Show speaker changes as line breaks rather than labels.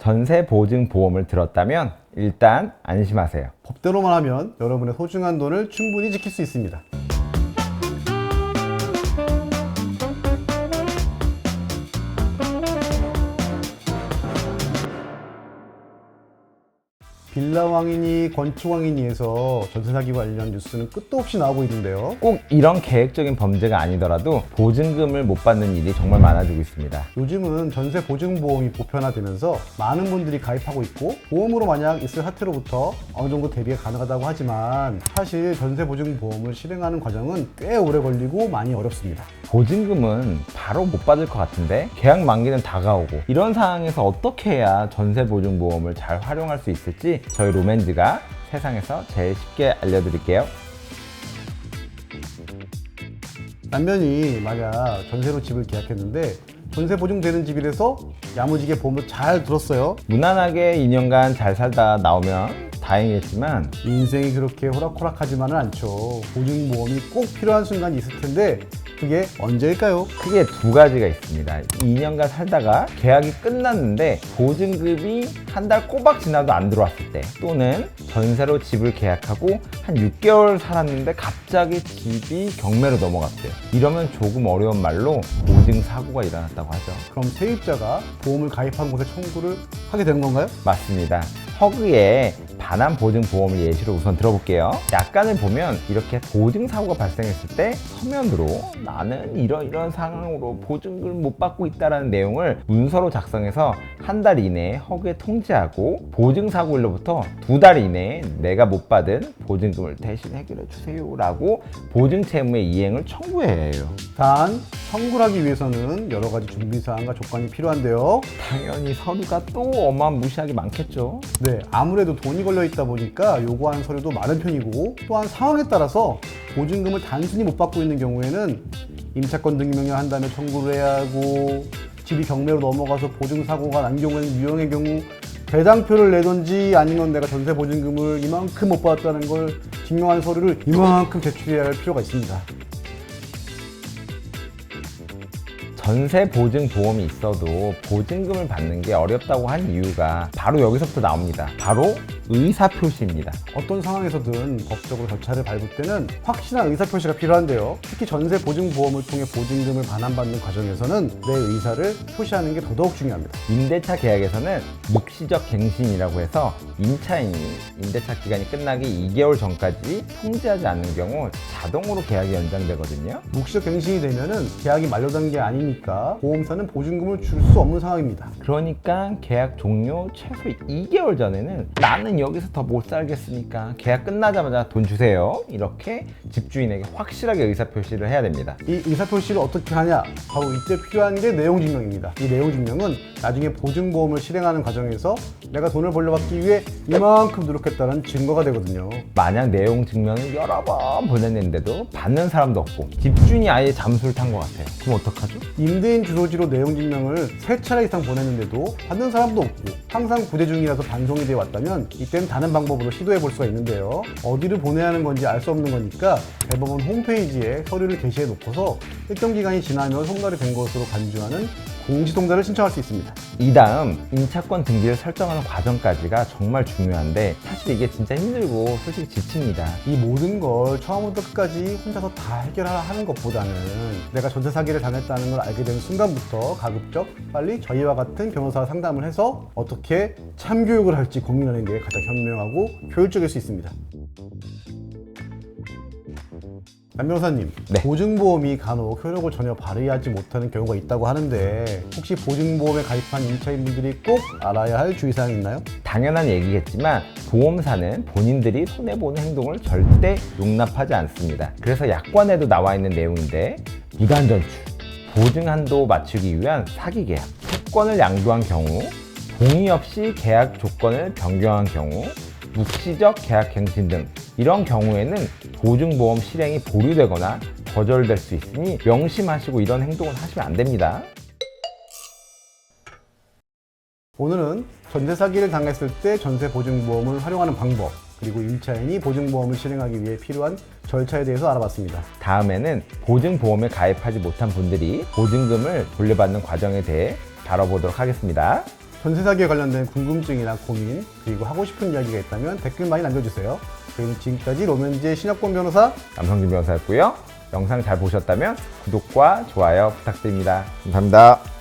전세 보증 보험을 들었다면 일단 안심하세요.
법대로만 하면 여러분의 소중한 돈을 충분히 지킬 수 있습니다. 빌라왕이니 건축왕이니 해서 전세 사기 관련 뉴스는 끝도 없이 나오고 있는데요.
꼭 이런 계획적인 범죄가 아니더라도 보증금을 못 받는 일이 정말 많아지고 있습니다.
요즘은 전세 보증보험이 보편화되면서 많은 분들이 가입하고 있고, 보험으로 만약 있을 사태로부터 어느 정도 대비가 가능하다고 하지만 사실 전세 보증보험을 실행하는 과정은 꽤 오래 걸리고 많이 어렵습니다.
보증금은 바로 못 받을 것 같은데 계약 만기는 다가오고, 이런 상황에서 어떻게 해야 전세 보증 보험을 잘 활용할 수 있을지 저희 로맨즈가 세상에서 제일 쉽게 알려드릴게요.
남편이 만약 전세로 집을 계약했는데 전세 보증되는 집이라서 야무지게 보험도 잘 들었어요.
무난하게 2년간 잘 살다 나오면 다행이겠지만
인생이 그렇게 호락호락하지만은 않죠. 보증보험이 꼭 필요한 순간이 있을 텐데 그게 언제일까요?
크게 두 가지가 있습니다. 2년간 살다가 계약이 끝났는데 보증금이 한 달 꼬박 지나도 안 들어왔을 때, 또는 전세로 집을 계약하고 한 6개월 살았는데 갑자기 집이 경매로 넘어갔대요. 이러면 조금 어려운 말로 보증사고가 일어났다고 하죠.
그럼 세입자가 보험을 가입한 곳에 청구를 하게 되는 건가요?
맞습니다. 허그에 반환 보증 보험을 예시로 우선 들어볼게요. 약관을 보면 이렇게 보증 사고가 발생했을 때 서면으로 나는 이런 상황으로 보증금을 못 받고 있다는 내용을 문서로 작성해서 한 달 이내에 허그에 통지하고, 보증 사고일로부터 2달 이내에 내가 못 받은 보증금을 대신 해결해 주세요 라고 보증 채무의 이행을 청구해야 해요.
단, 청구를 하기 위해서는 여러 가지 준비사항과 조건이 필요한데요.
당연히 서류가 또 어마무시하게 많겠죠.
네, 아무래도 돈이 걸려 있다 보니까 요구하는 서류도 많은 편이고, 또한 상황에 따라서 보증금을 단순히 못 받고 있는 경우에는 임차권 등기명령 한 다음에 청구를 해야 하고, 집이 경매로 넘어가서 보증사고가 난 경우에는 유형의 경우 배당표를 내던지, 아니면 내가 전세 보증금을 이만큼 못 받았다는 걸 증명하는 서류를 이만큼 제출해야 할 필요가 있습니다.
전세 보증 보험이 있어도 보증금을 받는 게 어렵다고 한 이유가 바로 여기서부터 나옵니다. 바로 의사표시입니다.
어떤 상황에서든 법적으로 절차를 밟을 때는 확실한 의사표시가 필요한데요. 특히 전세 보증보험을 통해 보증금을 반환받는 과정에서는 내 의사를 표시하는 게 더더욱 중요합니다.
임대차 계약에서는 묵시적 갱신이라고 해서 임차인이 임대차 기간이 끝나기 2개월 전까지 통지하지 않는 경우 자동으로 계약이 연장되거든요.
묵시적 갱신이 되면은 계약이 만료된 게 아니니까 보험사는 보증금을 줄 수 없는 상황입니다.
그러니까 계약 종료 최소 2개월 전에는 나는 여기서 더 못 살겠으니까 계약 끝나자마자 돈 주세요, 이렇게 집주인에게 확실하게 의사표시를 해야 됩니다.
이 의사표시를 어떻게 하냐? 바로 이때 필요한 게 내용증명입니다. 이 내용증명은 나중에 보증보험을 실행하는 과정에서 내가 돈을 벌려받기 위해 이만큼 노력했다는 증거가 되거든요.
만약 내용 증명을 여러 번 보냈는데도 받는 사람도 없고 집주인이 아예 잠수를 탄 것 같아요. 그럼 어떡하죠?
임대인 주소지로 내용증명을 3차례 이상 보냈는데도 받는 사람도 없고 항상 부재 중이라서 반송이 되어 왔다면 이때는 다른 방법으로 시도해 볼 수가 있는데요. 어디를 보내야 하는 건지 알 수 없는 거니까 대법원 홈페이지에 서류를 게시해 놓고서 일정 기간이 지나면 송달이 된 것으로 간주하는 공시송달을 신청할 수 있습니다.
이 다음 임차권 등기를 설정하는 과정까지가 정말 중요한데, 사실 이게 진짜 힘들고 솔직히 지칩니다.
이 모든 걸 처음부터 끝까지 혼자서 다 해결하는 것보다는 내가 전세 사기를 당했다는 걸 알게 된 순간부터 가급적 빨리 저희와 같은 변호사와 상담을 해서 어떻게 참교육을 할지 고민하는 게 가장 현명하고 효율적일 수 있습니다. 남 변호사님,
네.
보증보험이 간혹 효력을 전혀 발휘하지 못하는 경우가 있다고 하는데 혹시 보증보험에 가입한 임차인분들이 꼭 알아야 할 주의사항이 있나요?
당연한 얘기겠지만 보험사는 본인들이 손해보는 행동을 절대 용납하지 않습니다. 그래서 약관에도 나와 있는 내용인데, 무단전출, 보증한도 맞추기 위한 사기 계약, 채권을 양도한 경우, 동의 없이 계약 조건을 변경한 경우, 묵시적 계약 갱신 등 이런 경우에는 보증보험 실행이 보류되거나 거절될 수 있으니 명심하시고 이런 행동을 하시면 안 됩니다.
오늘은 전세 사기를 당했을 때 전세 보증보험을 활용하는 방법, 그리고 임차인이 보증보험을 실행하기 위해 필요한 절차에 대해서 알아봤습니다.
다음에는 보증보험에 가입하지 못한 분들이 보증금을 돌려받는 과정에 대해 다뤄보도록 하겠습니다.
전세 사기에 관련된 궁금증이나 고민, 그리고 하고 싶은 이야기가 있다면 댓글 많이 남겨주세요. 저희는 지금까지 로맨지의 신혁권 변호사,
남성준 변호사였고요. 영상 잘 보셨다면 구독과 좋아요 부탁드립니다. 감사합니다.